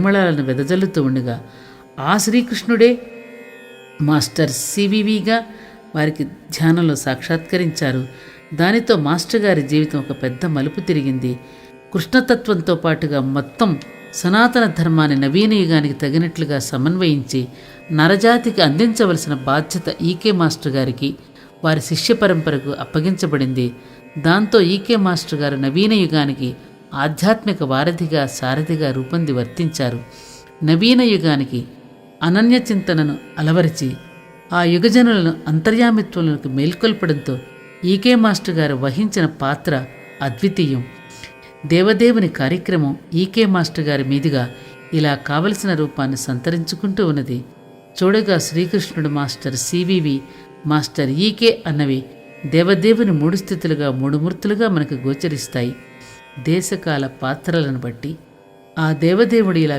పరిమళాలను వెదజల్లుతూ ఉండగా ఆ శ్రీకృష్ణుడే మాస్టర్ సివివిగా వారికి ధ్యానంలో సాక్షాత్కరించారు. దానితో మాస్టర్ గారి జీవితం ఒక పెద్ద మలుపు తిరిగింది. కృష్ణతత్వంతో పాటుగా మొత్తం సనాతన ధర్మాన్ని నవీన యుగానికి తగినట్లుగా సమన్వయించి నరజాతికి అందించవలసిన బాధ్యత ఈకే మాస్టర్ గారికి, వారి శిష్య పరంపరకు అప్పగించబడింది. దాంతో ఈకే మాస్టర్ గారు నవీన యుగానికి ఆధ్యాత్మిక వారధిగా, సారథిగా రూపొంది వర్తించారు. నవీన యుగానికి అనన్య చింతనను అలవరిచి ఆ యుగజనులను అంతర్యామిత్వంలోకి మేల్కొల్పడంతో ఈకే మాస్టర్ గారు వహించిన పాత్ర అద్వితీయం. దేవదేవుని కార్యక్రమం ఈకే మాస్టర్ గారి మీదుగా ఇలా కావలసిన రూపాన్ని సంతరించుకుంటూ ఉన్నది. చూడగా శ్రీకృష్ణుడు, మాస్టర్ సివివి, మాస్టర్ ఈకే అన్నవి దేవదేవుని మూడు స్థితులుగా, మూడు మూర్తులుగా మనకు గోచరిస్తాయి. దేశకాల పాత్రలను బట్టి ఆ దేవదేవుడు ఇలా